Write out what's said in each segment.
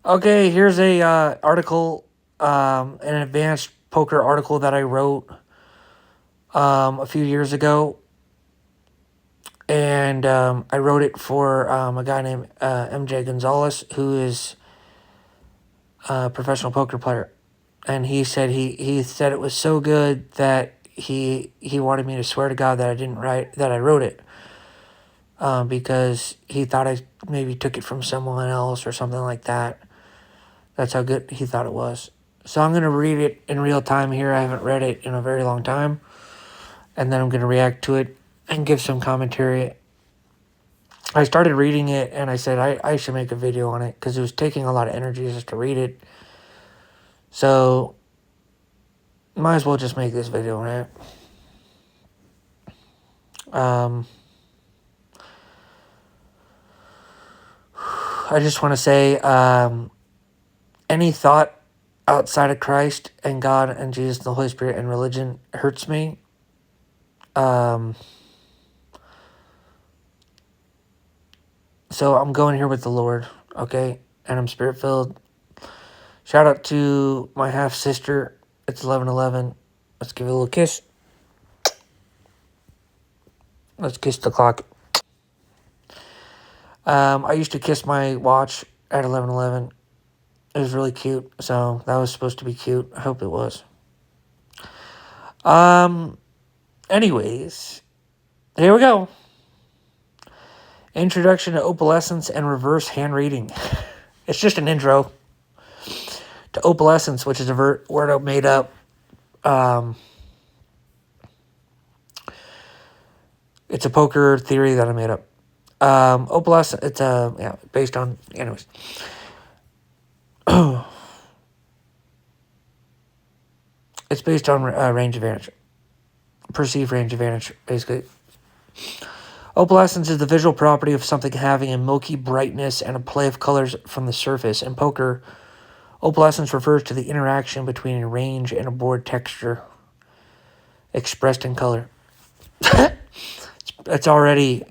Okay, here's a article, an advanced poker article that I wrote a few years ago, and I wrote it for a guy named MJ Gonzalez, who is a professional poker player, and he said it was so good that he wanted me to swear to God that I wrote it, because he thought I maybe took it from someone else or something like that. That's how good he thought it was. So I'm going to read it in real time here. I haven't read it in a very long time. And then I'm going to react to it and give some commentary. I started reading it and I said I should make a video on it because it was taking a lot of energy just to read it. So might as well just make this video, right? I just want to say any thought outside of Christ and God and Jesus and the Holy Spirit and religion hurts me. So I'm going here with the Lord, okay? And I'm spirit-filled. Shout out to my half-sister. It's 11:11. Let's give it a little kiss. Let's kiss the clock. I used to kiss my watch at 11:11. It was really cute, so that was supposed to be cute. I hope it was. Anyways, here we go. Introduction to Opalescence and reverse hand reading. It's just an intro to Opalescence, which is a word I made up. It's a poker theory that I made up. Opalescence, it's based on, anyways. It's based on range advantage. Perceived range advantage, basically. Opalescence is the visual property of something having a milky brightness and a play of colors from the surface. In poker, opalescence refers to the interaction between a range and a board texture expressed in color. It's already,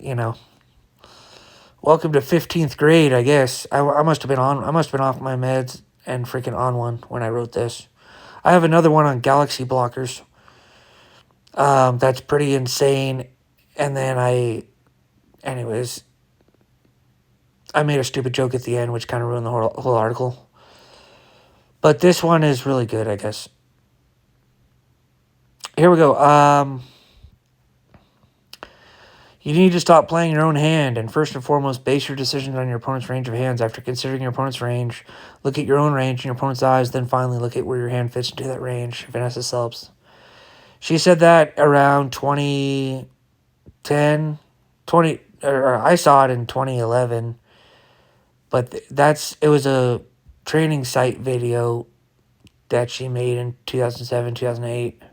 welcome to 15th grade, I guess. I must have been off my meds and freaking on one when I wrote this. I have another one on galaxy blockers. That's pretty insane. And then anyways, I made a stupid joke at the end, which kind of ruined the whole article. But this one is really good, I guess. Here we go. You need to stop playing your own hand, and first and foremost, base your decisions on your opponent's range of hands. After considering your opponent's range, look at your own range and your opponent's eyes, then finally look at where your hand fits into that range. Vanessa Selps. She said that around 2010, or I saw it in 2011, but it was a training site video that she made in 2007, 2008,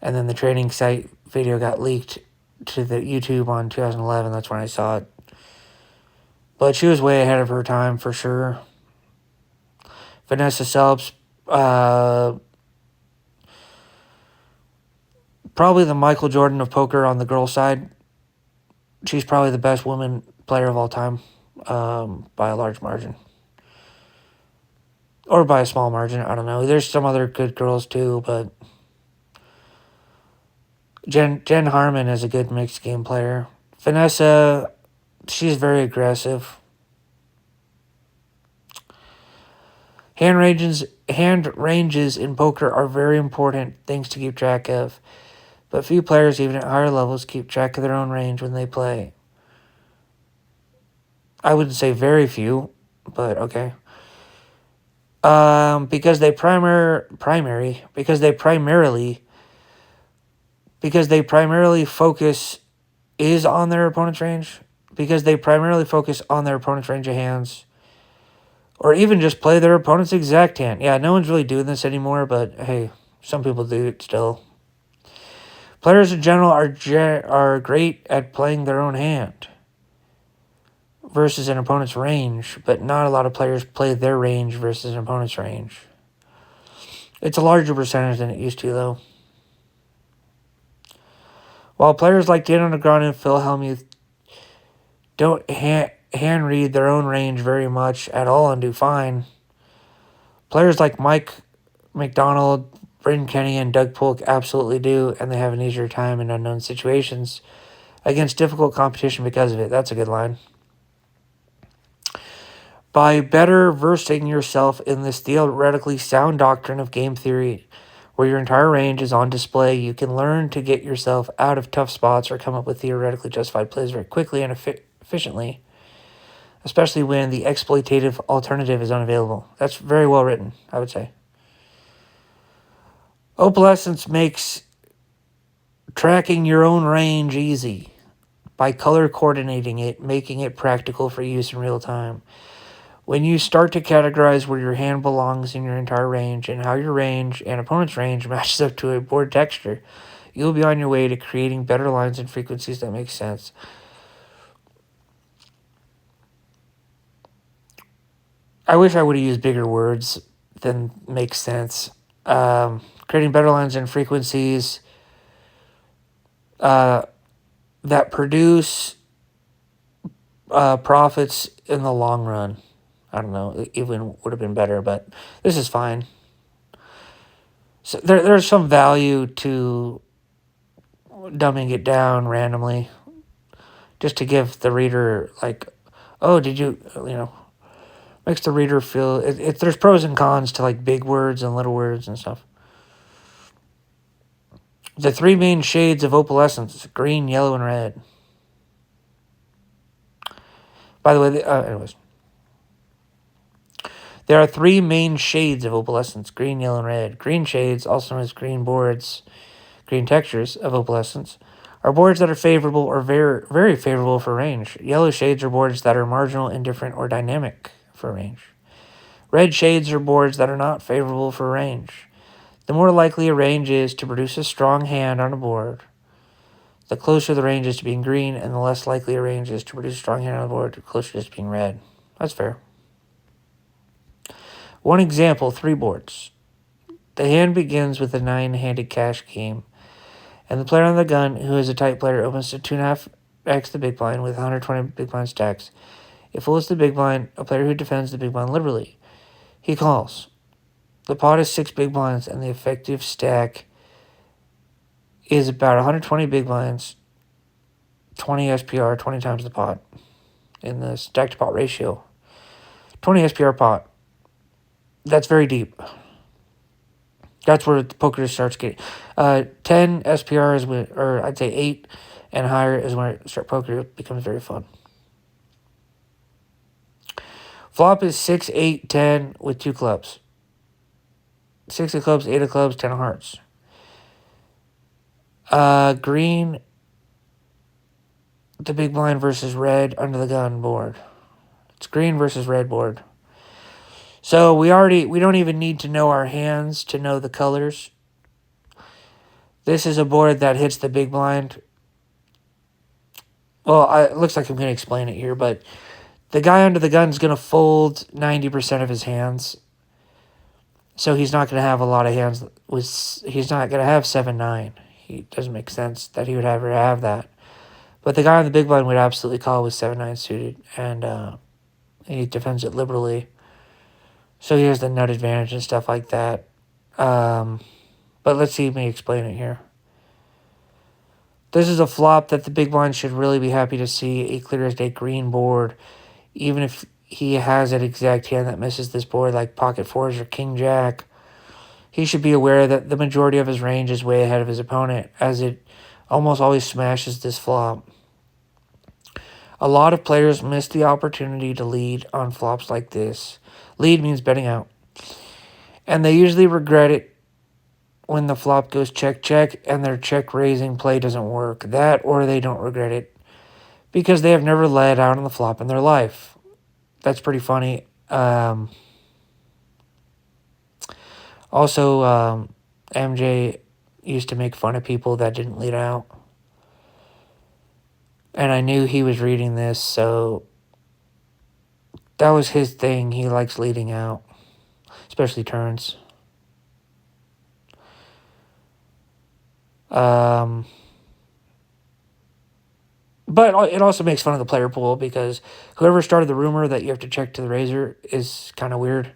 and then the training site video got leaked to the YouTube on 2011. That's when I saw it. But she was way ahead of her time for sure. Vanessa Selps, probably the Michael Jordan of poker on the girl side. She's probably the best woman player of all time, by a large margin. Or by a small margin, I don't know. There's some other good girls too, but Jen Harmon is a good mixed game player. Vanessa, she's very aggressive. Hand ranges in poker are very important things to keep track of, but few players, even at higher levels, keep track of their own range when they play. I wouldn't say very few, but okay. Because they primarily focus is on their opponent's range, because they primarily focus on their opponent's range of hands, or even just play their opponent's exact hand. Yeah, no one's really doing this anymore, but hey, some people do it still. Players in general are great at playing their own hand versus an opponent's range, but not a lot of players play their range versus an opponent's range. It's a larger percentage than it used to, though. While players like Dan Underground and Phil Hellmuth don't hand read their own range very much at all and do fine. Players like Mike McDonald, Brendan Kenny, and Doug Polk absolutely do, and they have an easier time in unknown situations against difficult competition because of it. That's a good line. By better versing yourself in this theoretically sound doctrine of game theory, where your entire range is on display, you can learn to get yourself out of tough spots or come up with theoretically justified plays very quickly and efficiently, especially when the exploitative alternative is unavailable. That's very well written, I would say. Opalescence makes tracking your own range easy by color coordinating it, making it practical for use in real time. When you start to categorize where your hand belongs in your entire range and how your range and opponent's range matches up to a board texture, you'll be on your way to creating better lines and frequencies that make sense. I wish I would have used bigger words than make sense. Creating better lines and frequencies that produce profits in the long run. I don't know, it even would have been better, but this is fine. So there's some value to dumbing it down randomly just to give the reader, like, oh, did you know, makes the reader feel, there's pros and cons to, like, big words and little words and stuff. The three main shades of opalescence: green, yellow, and red. By the way, anyways. There are three main shades of opalescence: green, yellow, and red. Green shades, also known as green boards, green textures of opalescence, are boards that are favorable or very, very favorable for range. Yellow shades are boards that are marginal, indifferent, or dynamic for range. Red shades are boards that are not favorable for range. The more likely a range is to produce a strong hand on a board, the closer the range is to being green, and the less likely a range is to produce a strong hand on a board, the closer it is to being red. That's fair. One example, 3 boards. The hand begins with a 9-handed cash game, and the player on the gun, who is a tight player, opens to 2.5x the big blind with 120 big blind stacks. It folds the big blind, a player who defends the big blind liberally. He calls. The pot is 6 big blinds, and the effective stack is about 120 big blinds, 20 SPR, 20 times the pot in the stack to pot ratio. 20 SPR pot. That's very deep. That's where the poker starts getting. 10 SPR is when, or I'd say 8 and higher is when poker becomes very fun. Flop is 6, 8, 10 with 2 clubs. 6 of clubs, 8 of clubs, 10 of hearts. Green, the big blind versus red under the gun board. It's green versus red board. So we don't even need to know our hands to know the colors. This is a board that hits the big blind. Well, it looks like I'm going to explain it here, but the guy under the gun is going to fold 90% of his hands. So he's not going to have a lot of hands. He's not going to have 7-9. It doesn't make sense that he would ever have that. But the guy on the big blind would absolutely call with 7-9 suited, and he defends it liberally. So he has the nut advantage and stuff like that. But let's see me explain it here. This is a flop that the big blind should really be happy to see, a clear as day green board. Even if he has an exact hand that misses this board, like pocket fours or king jack, he should be aware that the majority of his range is way ahead of his opponent, as it almost always smashes this flop. A lot of players miss the opportunity to lead on flops like this. Lead means betting out. And they usually regret it when the flop goes check, check, and their check raising play doesn't work. That, or they don't regret it because they have never led out on the flop in their life. That's pretty funny. Also, MJ used to make fun of people that didn't lead out. And I knew he was reading this, so that was his thing. He likes leading out, especially turns. But But it also makes fun of the player pool because whoever started the rumor that you have to check to the razor is kind of weird.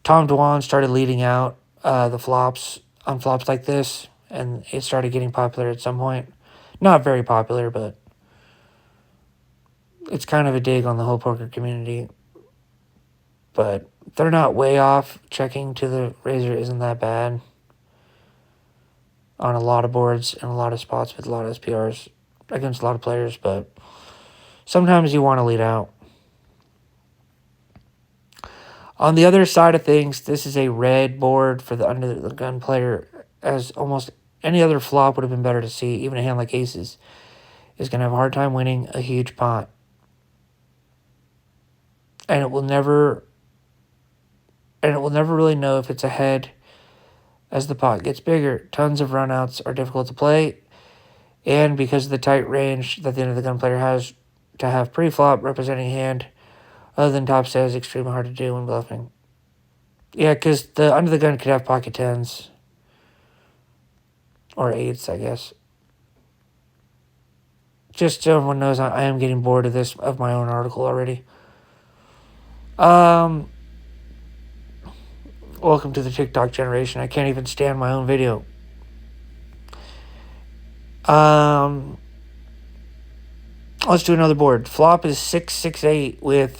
Tom Dwan started leading out the flops on flops like this, and it started getting popular at some point. Not very popular, but it's kind of a dig on the whole poker community. But they're not way off. Checking to the razor isn't that bad on a lot of boards and a lot of spots with a lot of SPRs against a lot of players, but sometimes you want to lead out. On the other side of things, this is a red board for the under the gun player, as almost any other flop would have been better to see. Even a hand like aces is going to have a hard time winning a huge pot. And it will never really know if it's ahead as the pot gets bigger. Tons of runouts are difficult to play, and because of the tight range that the under the gun player has to have pre-flop representing a hand other than top set is extremely hard to do when bluffing. Yeah, because the under the gun could have pocket tens or eights, I guess. Just so everyone knows, I am getting bored of my own article already. Welcome to the TikTok generation. I can't even stand my own video. Let's do another board. Flop is 668 with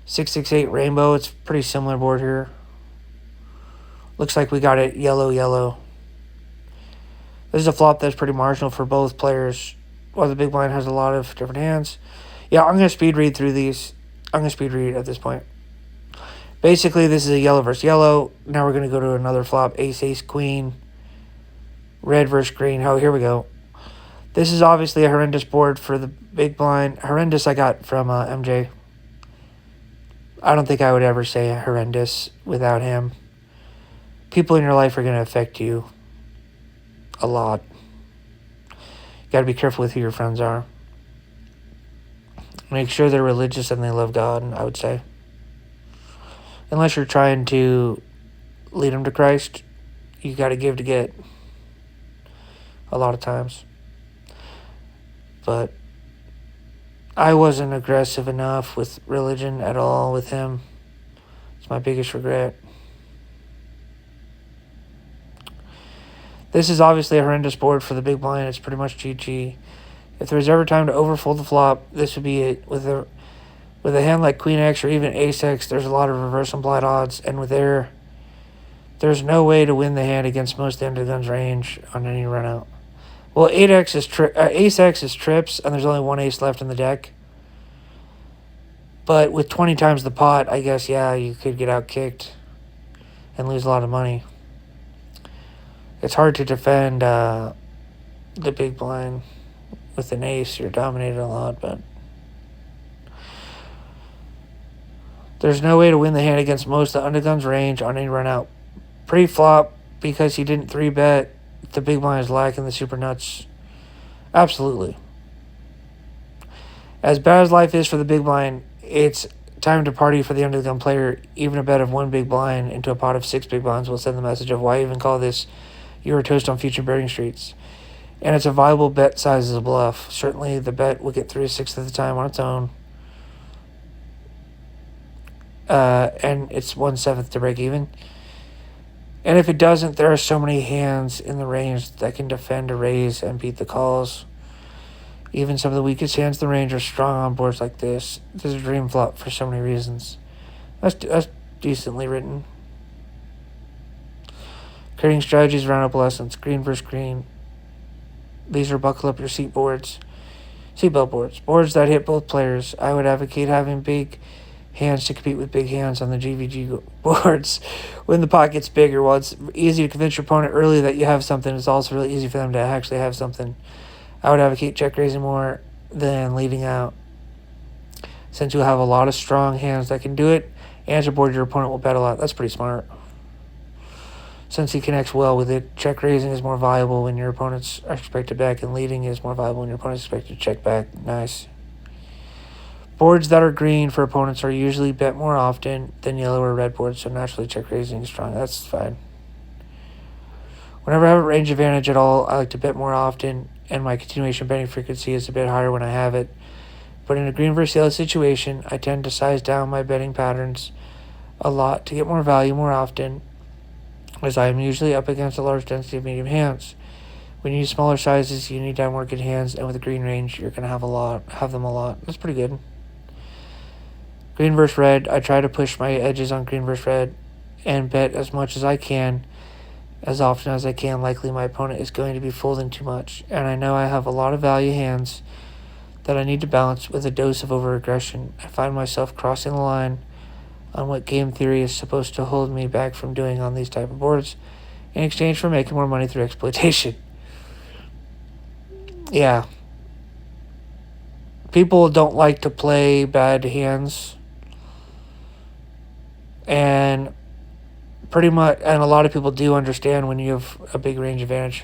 668 rainbow. It's a pretty similar board here. Looks like we got it yellow. This is a flop that's pretty marginal for both players. While the big blind has a lot of different hands. Yeah, I'm going to speed read through these. I'm going to speed read at this point. Basically, this is a yellow versus yellow. Now we're going to go to another flop. Ace, queen. Red versus green. Oh, here we go. This is obviously a horrendous board for the big blind. Horrendous I got from MJ. I don't think I would ever say horrendous without him. People in your life are going to affect you a lot. You got to be careful with who your friends are. Make sure they're religious and they love God, I would say. Unless you're trying to lead them to Christ, you got to give to get a lot of times. But I wasn't aggressive enough with religion at all with him. It's my biggest regret. This is obviously a horrendous board for the big blind. It's pretty much GG. If there was ever time to overfold the flop, this would be it. With a hand like Queen X or even Ace X, there's a lot of reverse implied odds, and with there's no way to win the hand against most of the under the gun's range on any run out. Well, Ace X is trips, and there's only one ace left in the deck. But with 20 times the pot, I guess, yeah, you could get out kicked and lose a lot of money. It's hard to defend the big blind with an ace. You're dominated a lot, but there's no way to win the hand against most of the under the gun's range on any run out. Pre-flop, because he didn't 3-bet, the big blind is lacking the super nuts. Absolutely. As bad as life is for the big blind, it's time to party for the under the gun player. Even a bet of one big blind into a pot of 6 big blinds will send the message of why even call this your toast on future betting streets. And it's a viable bet size as a bluff. Certainly the bet will get 3/6 of the time on its own. And it's 1/7 to break even. And if it doesn't, there are so many hands in the range that can defend a raise and beat the calls. Even some of the weakest hands in the range are strong on boards like this. This is a dream flop for so many reasons. That's decently written. Creating strategies around Opalescence. Green versus green. These are buckle up your seatbelt boards. Boards that hit both players. I would advocate having big hands to compete with big hands on the GVG boards. When the pot gets bigger, while it's easy to convince your opponent early that you have something, it's also really easy for them to actually have something. I would advocate check raising more than leading out, since you'll have a lot of strong hands that can do it, and as a board, your opponent will bet a lot. That's pretty smart. Since he connects well with it, check raising is more viable when your opponents are expected back, and leading is more viable when your opponents are expected to check back. Nice. Boards that are green for opponents are usually bet more often than yellow or red boards, so naturally check raising is strong. That's fine. Whenever I have a range advantage at all, I like to bet more often and my continuation betting frequency is a bit higher when I have it. But in a green versus yellow situation, I tend to size down my betting patterns a lot to get more value more often, as I am usually up against a large density of medium hands. When you use smaller sizes, you need to have more good hands, and with a green range, you're gonna have them a lot. That's pretty good. Green versus red, I try to push my edges on green versus red, and bet as much as I can, as often as I can. Likely my opponent is going to be folding too much, and I know I have a lot of value hands that I need to balance with a dose of over-aggression. I find myself crossing the line on what game theory is supposed to hold me back from doing on these type of boards in exchange for making more money through exploitation. Yeah. People don't like to play bad hands, and pretty much, and a lot of people do understand when you have a big range advantage.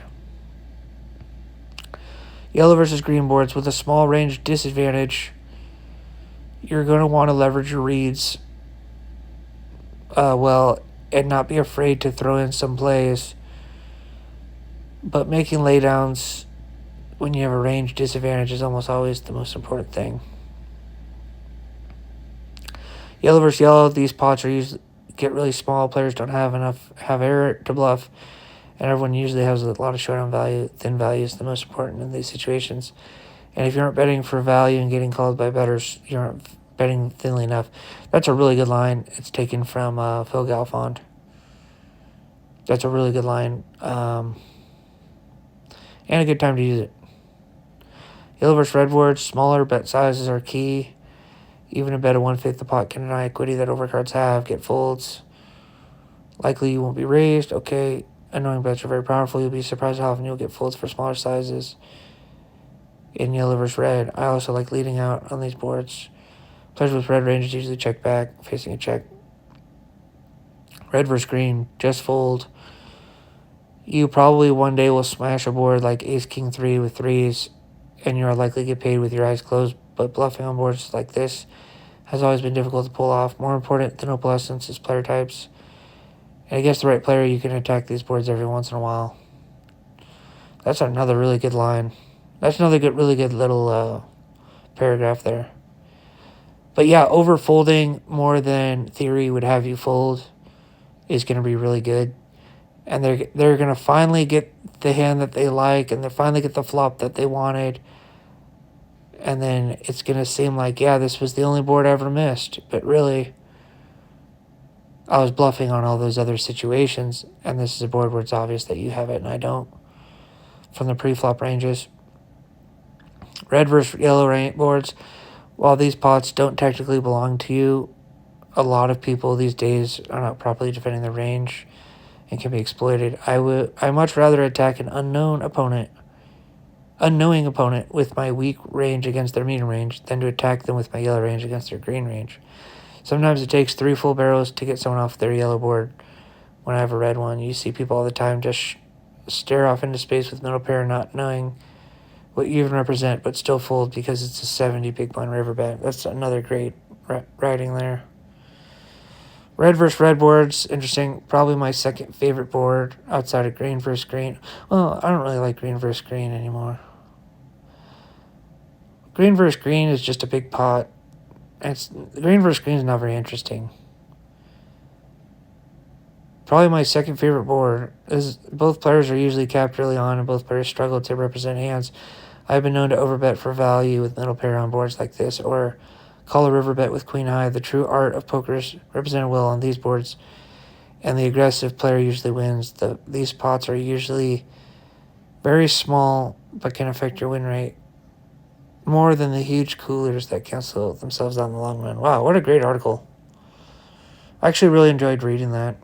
Yellow versus green boards with a small range disadvantage, you're going to want to leverage your reads well, and not be afraid to throw in some plays. But making laydowns when you have a range disadvantage is almost always the most important thing. Yellow versus yellow, these pots are usually get really small. Players don't have air to bluff, and everyone usually has a lot of showdown value. Thin value is the most important in these situations. And if you aren't betting for value and getting called by bettors, you aren't betting thinly enough. That's a really good line. It's taken from Phil Galfond. That's a really good line. And a good time to use it. Yellow versus red boards, smaller bet sizes are key. Even a bet of 1/5 the pot can deny equity that overcards have. Get folds. Likely you won't be raised. Okay. Annoying bets are very powerful. You'll be surprised how often you'll get folds for smaller sizes. In yellow versus red, I also like leading out on these boards. Players with red ranges usually check back, facing a check. Red versus green, just fold. You probably one day will smash a board like ace king 3 with threes, and you're likely to get paid with your eyes closed, but bluffing on boards like this has always been difficult to pull off. More important than Opalescence is player types. And against the right player, you can attack these boards every once in a while. That's another really good line. That's another really good little paragraph there. But yeah, over folding more than theory would have you fold is going to be really good. And they're going to finally get the hand that they like, and they finally get the flop that they wanted. And then it's going to seem like, yeah, this was the only board I ever missed. But really, I was bluffing on all those other situations, and this is a board where it's obvious that you have it and I don't. From the pre-flop ranges. Red versus yellow boards. While these pots don't technically belong to you, a lot of people these days are not properly defending the range and can be exploited. I much rather attack an unknowing opponent with my weak range against their medium range than to attack them with my yellow range against their green range. Sometimes it takes 3 full barrels to get someone off their yellow board when I have a red one. You see people all the time just stare off into space with middle pair, not knowing what you even represent, but still fold because it's a 70 big blind river bet. That's another great writing there. Red versus red boards, interesting. Probably my second favorite board outside of green versus green. Well, I don't really like green versus green anymore. Green versus green is just a big pot. Green versus green is not very interesting. Probably my second favorite board is both players are usually capped early on, and both players struggle to represent hands. I've been known to overbet for value with middle pair on boards like this, or call a river bet with queen high. The true art of poker is represented well on these boards, and the aggressive player usually wins. These pots are usually very small, but can affect your win rate more than the huge coolers that cancel themselves out in the long run. Wow, what a great article. I actually really enjoyed reading that.